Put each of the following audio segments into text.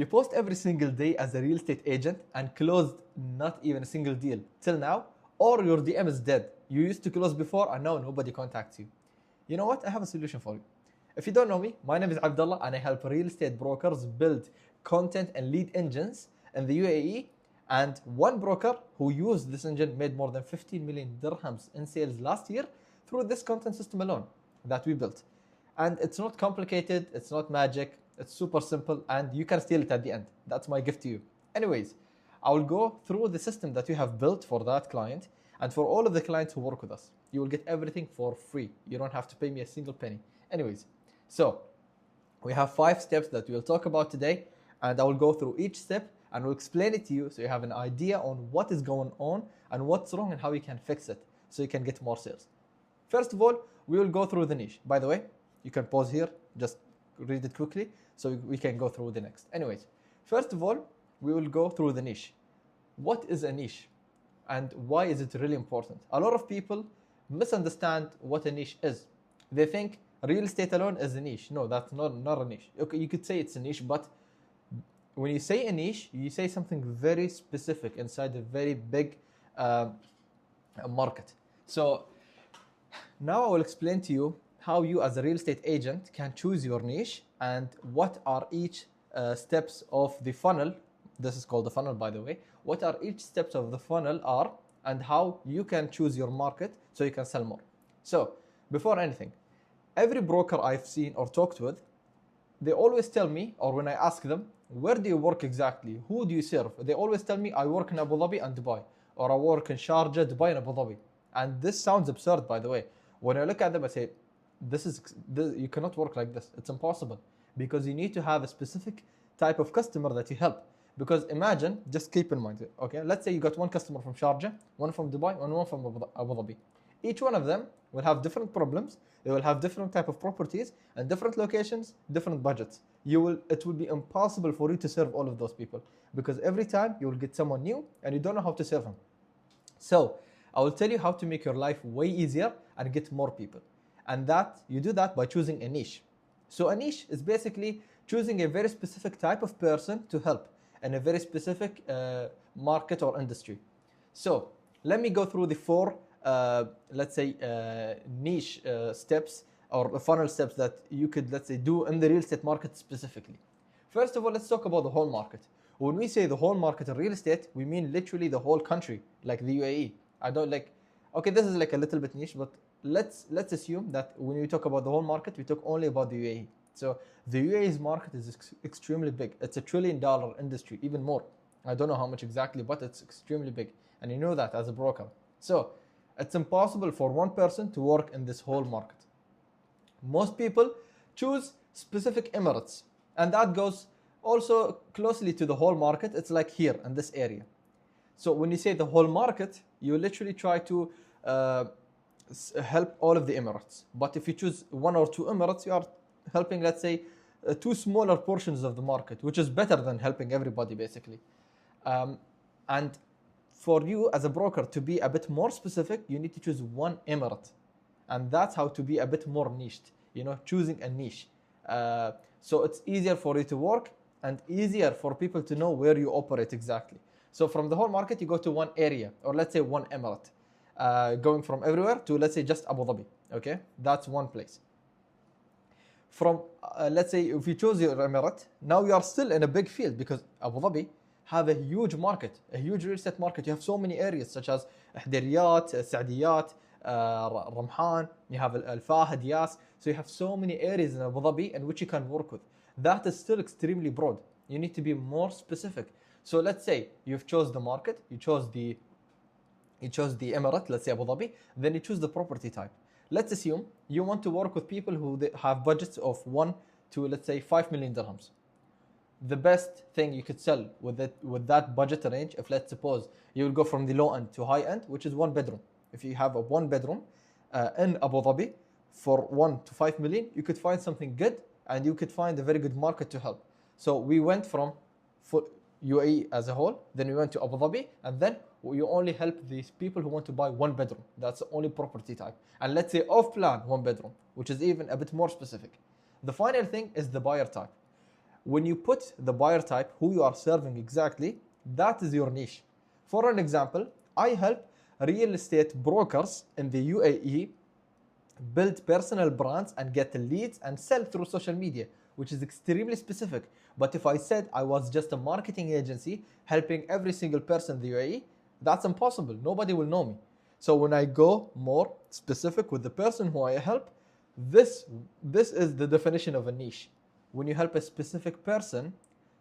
You post every single day as a real estate agent and closed not even a single deal till now, or your DM is dead. You used to close before and now nobody contacts you. You know what? I have a solution for you. If you don't know me, my name is Abdullah and I help real estate brokers build content and lead engines in the UAE. And one broker who used this engine made more than 15 million dirhams in sales last year through this content system alone that we built. And it's not complicated, it's not magic, it's super simple, and you can steal it at the end. That's my gift to you. Anyways, I will go through the system that we have built for that client and for all of the clients who work with us. You will get everything for free. You don't have to pay me a single penny. Anyways, so we have 5 steps that we'll talk about today, and I will go through each step and we'll explain it to you so you have an idea on what is going on and what's wrong and how you can fix it so you can get more sales. First of all, we will go through the niche. By the way, you can pause here, just read it quickly so we can go through the next. Anyways, first of all, we will go through the niche. What is a niche and why is it really important? A lot of people misunderstand what a niche is. They think real estate alone is a niche. No, that's not a niche. Okay, you could say it's a niche, but when you say a niche, you say something very specific inside a very big market. So now I will explain to you how you as a real estate agent can choose your niche and what are each steps of the funnel. This is called the funnel, by the way. What are each steps of the funnel are and how you can choose your market so you can sell more. So before anything, every broker I've seen or talked with, they always tell me, or when I ask them, where do you work exactly? Who do you serve? They always tell me, I work in Abu Dhabi and Dubai, or I work in Sharjah, Dubai and Abu Dhabi. And this sounds absurd, by the way. When I look at them, I say, you cannot work like this. It's impossible because you need to have a specific type of customer that you help. Because imagine, just keep in mind, okay, let's say you got one customer from Sharjah, one from Dubai, and one from Abu Dhabi. Each one of them will have different problems. They will have different type of properties and different locations, different budgets. It will be impossible for you to serve all of those people because every time you will get someone new and you don't know how to serve them. So I will tell you how to make your life way easier and get more people. And that you do that by choosing a niche. So a niche is basically choosing a very specific type of person to help in a very specific market or industry. So let me go through the 4 let's say niche steps or funnel steps that you could, let's say, do in the real estate market specifically. First of all, let's talk about the whole market. When we say the whole market in real estate, we mean literally the whole country, like the UAE. I don't like, okay, this is like a little bit niche, but let's assume that when we talk about the whole market, we talk only about the UAE. So the UAE's market is extremely big. It's $1 trillion industry, even more. I don't know how much exactly, but it's extremely big. And you know that as a broker. So it's impossible for one person to work in this whole market. Most people choose specific emirates, and that goes also closely to the whole market. It's like here in this area. So when you say the whole market, you literally try to help all of the emirates. But if you choose 1 or 2 emirates, you are helping, let's say, 2 smaller portions of the market, which is better than helping everybody basically. And for you as a broker to be a bit more specific, you need to choose 1 emirate. And that's how to be a bit more niched, choosing a niche. So it's easier for you to work and easier for people to know where you operate exactly. So from the whole market, you go to 1 area, or let's say 1 emirate, going from everywhere to, let's say, just Abu Dhabi. Okay, that's 1 place. From, let's say, if you choose your emirate, now you are still in a big field because Abu Dhabi have a huge market, a huge real estate market. You have so many areas such as Ahderiyat, Saadiyat, Ramhan, you have Al-Fahd, Yas. So you have so many areas in Abu Dhabi in which you can work with. That is still extremely broad. You need to be more specific. So let's say you've chose the market, you chose the emirate, let's say Abu Dhabi, then you choose the property type. Let's assume you want to work with people who have budgets of 1 to, let's say, 5 million dirhams. The best thing you could sell with that budget range, if let's suppose you will go from the low end to high end, which is 1 bedroom. If you have a 1 bedroom in Abu Dhabi for 1 to 5 million, you could find something good and you could find a very good market to help. So we went from UAE as a whole, then we went to Abu Dhabi, and then you only help these people who want to buy 1 bedroom. That's the only property type. And let's say off plan 1 bedroom, which is even a bit more specific. The final thing is the buyer type. when you put the buyer type, who you are serving exactly, that is your niche. For an example, I help real estate brokers in the UAE build personal brands and get leads and sell through social media, which is extremely specific. But if I said I was just a marketing agency helping every single person in the UAE, that's impossible. Nobody will know me. So when I go more specific with the person who I help, this is the definition of a niche. When you help a specific person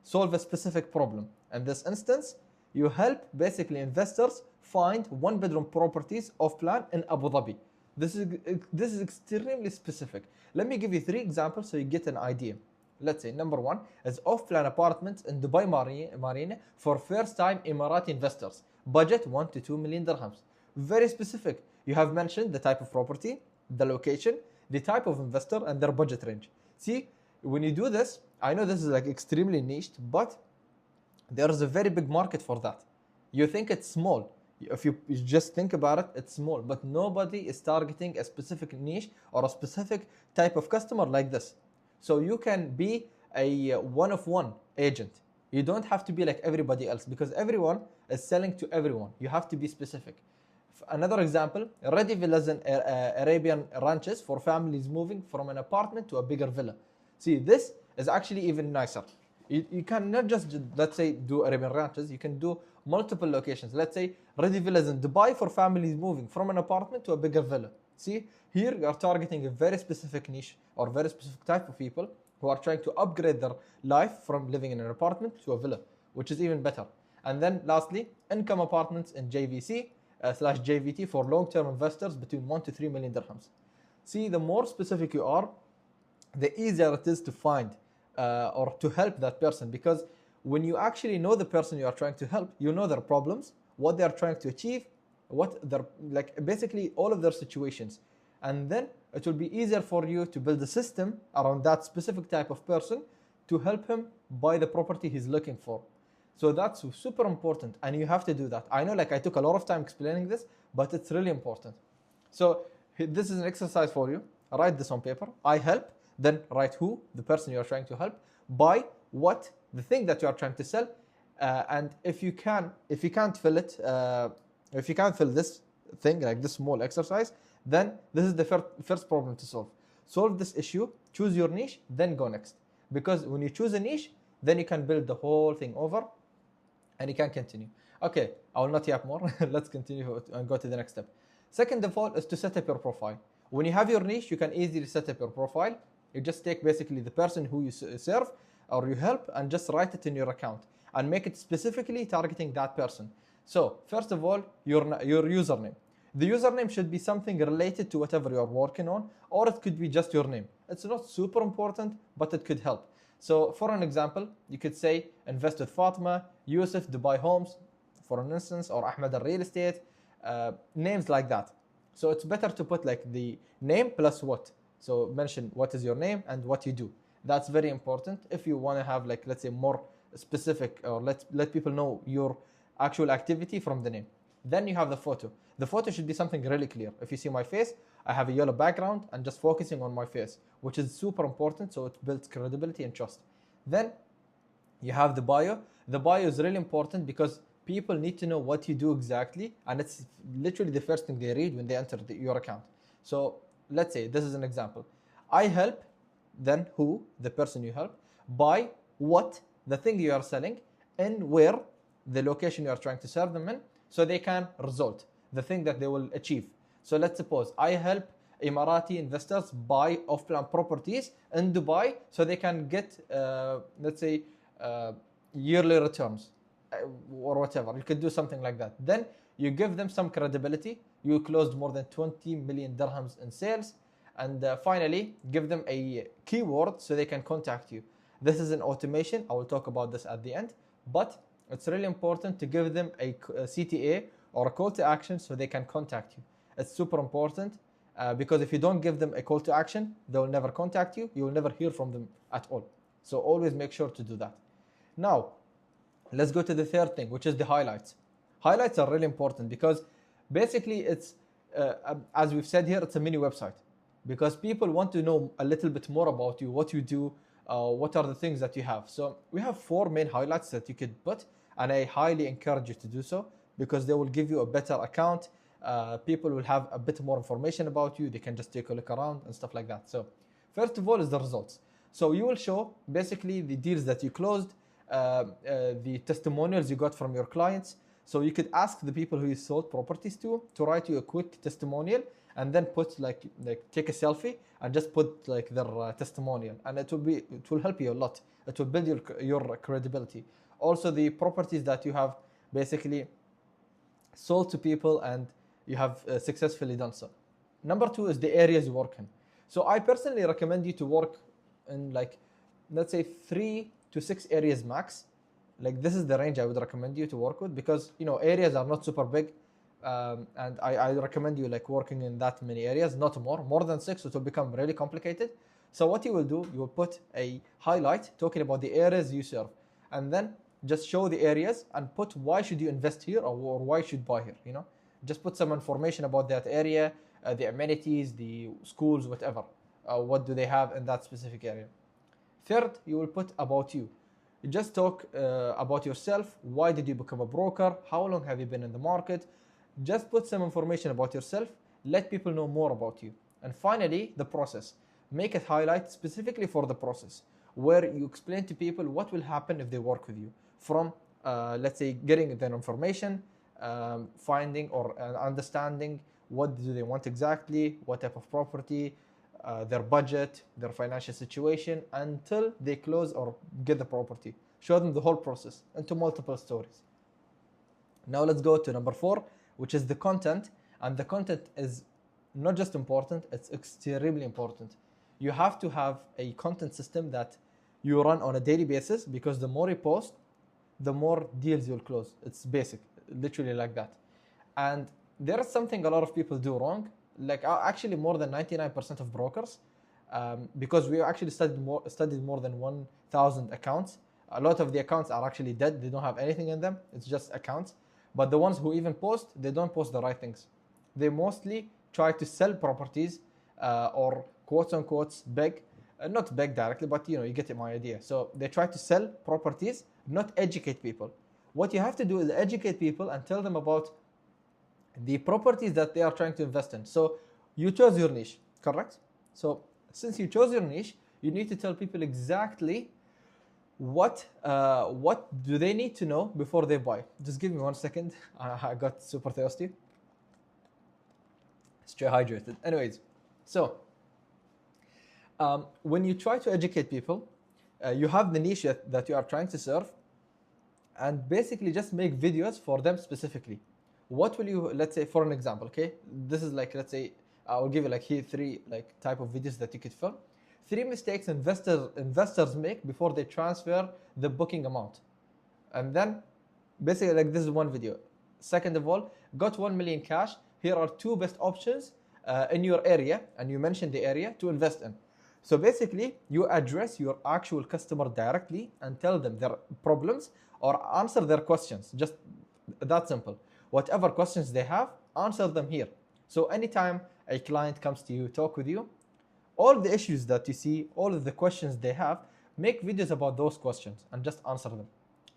solve a specific problem. In this instance, you help basically investors find one-bedroom properties off plan in Abu Dhabi. This is extremely specific. Let me give you 3 examples so you get an idea. Let's say number 1 is off-plan apartments in Dubai Marina for first-time Emirati investors. Budget 1 to 2 million dirhams. Very specific. You have mentioned the type of property, the location, the type of investor, and their budget range. See, when you do this, I know this is like extremely niched, but there is a very big market for that. You think it's small. If you just think about it, it's small, but nobody is targeting a specific niche or a specific type of customer like this. So you can be a one-of-one agent. You don't have to be like everybody else because everyone is selling to everyone. You have to be specific. Another example, ready villas in Arabian ranches for families moving from an apartment to a bigger villa. See, this is actually even nicer. You can not just, let's say, do Arabian ranches. You can do multiple locations. Let's say ready villas in Dubai for families moving from an apartment to a bigger villa. See, here you are targeting a very specific niche or very specific type of people who are trying to upgrade their life from living in an apartment to a villa, which is even better. And then lastly, income apartments in JVC slash JVT for long-term investors between 1 to 3 million dirhams. See, the more specific you are, the easier it is to find or to help that person, because when you actually know the person you are trying to help, you know their problems, what they are trying to achieve, what their, like basically all of their situations. And then it will be easier for you to build a system around that specific type of person to help him buy the property he's looking for. So that's super important, and you have to do that. I know like I took a lot of time explaining this, but it's really important. So this is an exercise for you. Write this on paper. I help, then write who, the person you are trying to help, buy what, the thing that you are trying to sell, and if you can't fill it, if you can't fill this thing, like this small exercise, then this is the first problem to solve. Solve this issue, choose your niche, then go next. Because when you choose a niche, then you can build the whole thing over and you can continue. Okay, I will not yap more. Let's continue and go to the next step. Second of all is to set up your profile. When you have your niche, you can easily set up your profile. You just take basically the person who you serve or you help and just write it in your account and make it specifically targeting that person. So first of all, your username. The username should be something related to whatever you are working on, or it could be just your name. It's not super important, but it could help. So for an example, you could say invest with Fatima, Yusuf, Dubai Homes, for an instance, or Ahmed Al Real Estate, names like that. So it's better to put like the name plus what. So mention what is your name and what you do. That's very important if you want to have like, let's say, more specific, or let people know your actual activity from the name. Then you have the photo. The photo should be something really clear. If you see my face, I have a yellow background and just focusing on my face, which is super important, so it builds credibility and trust. Then you have the bio. The bio is really important because people need to know what you do exactly, and it's literally the first thing they read when they enter your account. So let's say this is an example. I help, then who, the person you help, buy what, the thing you are selling, and where, the location you are trying to serve them in, so they can result, the thing that they will achieve. So let's suppose I help Emirati investors buy off-plan properties in Dubai so they can get, let's say, yearly returns or whatever. You could do something like that. Then you give them some credibility. You closed more than 20 million dirhams in sales. And finally, give them a keyword so they can contact you. This is an automation. I will talk about this at the end. But it's really important to give them a CTA or a call to action so they can contact you. It's super important because if you don't give them a call to action, they will never contact you. You will never hear from them at all. So always make sure to do that. Now, let's go to the third thing, which is the highlights. Highlights are really important because basically it's, as we've said here, it's a mini website because people want to know a little bit more about you, what you do, what are the things that you have. So we have 4 main highlights that you could put, and I highly encourage you to do so because they will give you a better account. People will have a bit more information about you. They can just take a look around and stuff like that. So first of all is the results. So you will show basically the deals that you closed, the testimonials you got from your clients. So you could ask the people who you sold properties to write you a quick testimonial, and then put like take a selfie and just put like their testimonial, and it will help you a lot. It will build your credibility. Also, the properties that you have basically sold to people and you have successfully done so. Number 2 is the areas you work in. So I personally recommend you to work in like, let's say 3 to 6 areas max. Like this is the range I would recommend you to work with, because areas are not super big, and I recommend you like working in that many areas, not more than 6. It will become really complicated. So what you will do, you will put a highlight talking about the areas you serve, and then just show the areas and put why should you invest here, or why should you buy here. Just put some information about that area, the amenities, the schools, whatever. What do they have in that specific area. Third, you will put about you. Just talk about yourself. Why did you become a broker? How long have you been in the market? Just put some information about yourself. Let people know more about you. And finally, the process. Make a highlight specifically for the process, where you explain to people what will happen if they work with you. From, let's say, getting their information, finding or understanding what do they want exactly, what type of property, their budget, their financial situation, until they close or get the property. Show them the whole process into multiple stories. Now let's go to number 4, which is the content. And the content is not just important, it's extremely important. You have to have a content system that you run on a daily basis, because the more you post, the more deals you'll close. It's basic, literally like that. And there is something a lot of people do wrong. Like actually more than 99% of brokers, because we actually studied more than 1,000 accounts. A lot of the accounts are actually dead. They don't have anything in them. It's just accounts. But the ones who even post, they don't post the right things. They mostly try to sell properties, or quotes unquote beg, not beg directly, but you get my idea. So they try to sell properties, not educate people. What you have to do is educate people and tell them about the properties that they are trying to invest in. So you chose your niche, correct? So since you chose your niche, you need to tell people exactly what do they need to know before they buy. Just give me 1 second. I got super thirsty. Stay hydrated. Anyways, so when you try to educate people, you have the niche that you are trying to serve, and basically just make videos for them specifically. What will you, let's say for an example, okay? This is like, let's say, I will give you like here 3 like type of videos that you could film. 3 mistakes investors make before they transfer the booking amount. And then basically like this is one video. Second of all, got 1 million cash. Here are 2 best options in your area, and you mention the area to invest in. So basically you address your actual customer directly and tell them their problems or answer their questions. Just that simple. Whatever questions they have, answer them here. So anytime a client comes to you, talk with you, all the issues that you see, all of the questions they have, make videos about those questions and just answer them.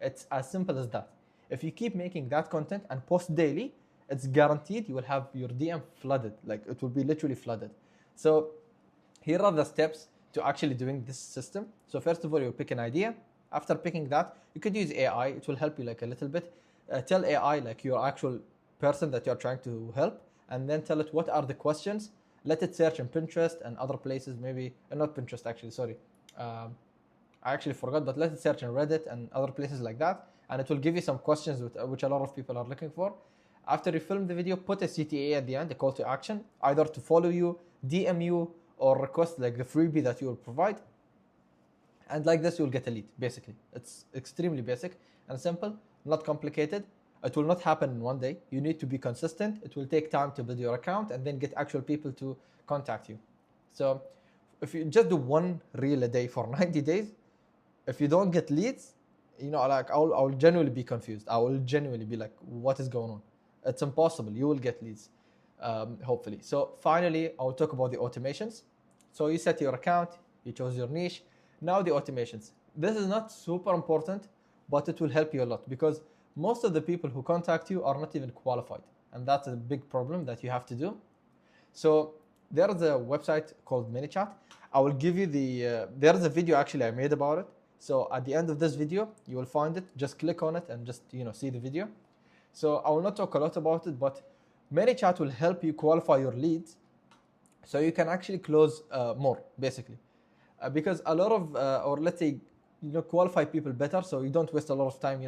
It's as simple as that. If you keep making that content and post daily, it's guaranteed you will have your DM flooded. Like it will be literally flooded. So here are the steps to actually doing this system. So first of all, you'll pick an idea. After picking that, you could use AI. It will help you like a little bit. Tell AI like your actual person that you're trying to help, and then tell it what are the questions. Let it search in Pinterest and other places, maybe not Pinterest actually, sorry. I actually forgot, but let it search in Reddit and other places like that, and it will give you some questions which a lot of people are looking for. After you film the video, put a CTA at the end, a call to action, either to follow you, DM you, or request like the freebie that you will provide. And like this, you'll get a lead, basically. It's extremely basic and simple, not complicated. It will not happen in one day. You need to be consistent. It will take time to build your account and then get actual people to contact you. So if you just do 1 reel a day for 90 days, if you don't get leads, like I will genuinely be confused. I will genuinely be like, what is going on? It's impossible. You will get leads, hopefully. So finally, I'll talk about the automations. So you set your account, you chose your niche. Now the automations. This is not super important, but it will help you a lot because most of the people who contact you are not even qualified. And that's a big problem that you have to do. So there's a website called ManyChat. I will give you there's a video actually I made about it. So at the end of this video, you will find it. Just click on it and just see the video. So I will not talk a lot about it, but ManyChat will help you qualify your leads so you can actually close more, basically. Because a lot of, or let's say, qualify people better so you don't waste a lot of time,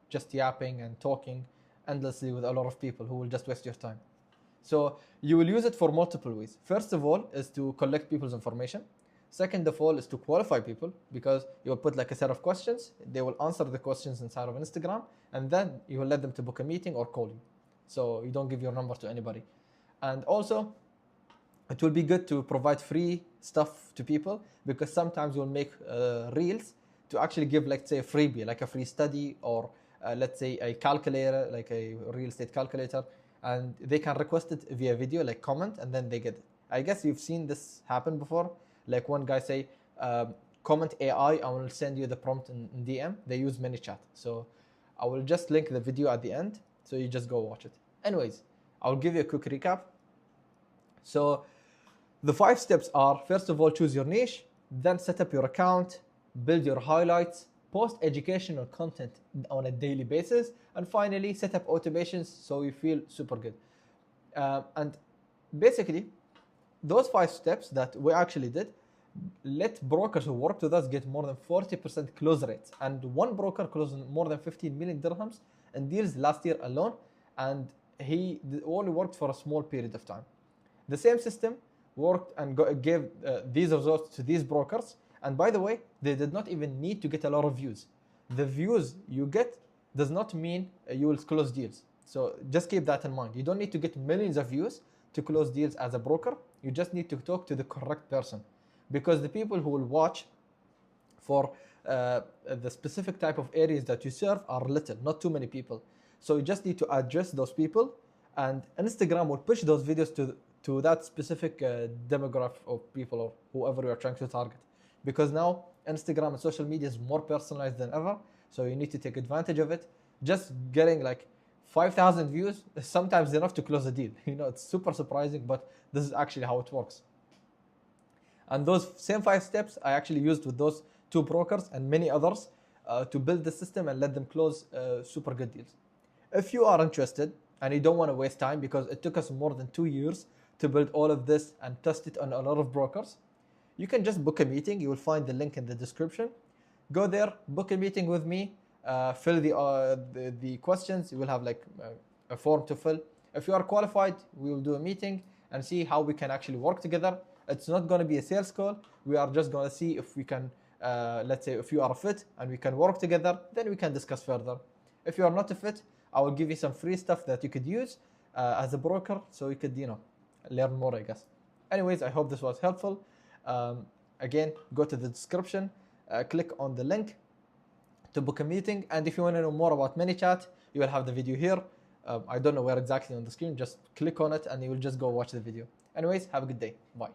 just yapping and talking endlessly with a lot of people who will just waste your time. So you will use it for multiple ways. First of all is to collect people's information. Second of all is to qualify people because you will put like a set of questions. They will answer the questions inside of Instagram and then you will let them to book a meeting or call you. So you don't give your number to anybody. And also it will be good to provide free stuff to people because sometimes you'll make reels to actually give, let's say, a freebie, like a free study or let's say a calculator, like a real estate calculator, and they can request it via video, like comment, and then they get it. I guess you've seen this happen before. Like one guy say, comment AI, I will send you the prompt in DM. They use ManyChat. So I will just link the video at the end. So you just go watch it. Anyways, I'll give you a quick recap. So the 5 steps are, first of all, choose your niche, then set up your account, build your highlights, post educational content on a daily basis, and finally set up automations so you feel super good. And basically, those 5 steps that we actually did let brokers who worked with us get more than 40% close rates. And one broker closed more than 15 million dirhams in deals last year alone, and he only worked for a small period of time. The same system worked and gave these results to these brokers. And by the way, they did not even need to get a lot of views. The views you get does not mean you will close deals. So just keep that in mind. You don't need to get millions of views to close deals as a broker. You just need to talk to the correct person, because the people who will watch for the specific type of areas that you serve are little, not too many people. So you just need to address those people, and Instagram will push those videos to that specific demographic of people or whoever you are trying to target. Because now Instagram and social media is more personalized than ever, so you need to take advantage of it. Just getting like 5,000 views is sometimes enough to close a deal. It's super surprising, but this is actually how it works. And those same 5 steps I actually used with those 2 brokers and many others to build the system and let them close super good deals. If you are interested and you don't want to waste time, because it took us more than 2 years to build all of this and test it on a lot of brokers, you can just book a meeting. You will find the link in the description. Go there, book a meeting with me, fill the questions. You will have like a form to fill. If you are qualified, we will do a meeting and see how we can actually work together. It's not going to be a sales call. We are just going to see if we can, let's say, if you are a fit and we can work together, then we can discuss further. If you are not a fit, I will give you some free stuff that you could use as a broker, so you could, learn more, I guess. Anyways, I hope this was helpful. Again, go to the description, click on the link to book a meeting. And if you want to know more about ManyChat, you will have the video here. I don't know where exactly on the screen. Just click on it and you will just go watch the video. Anyways, have a good day. Bye.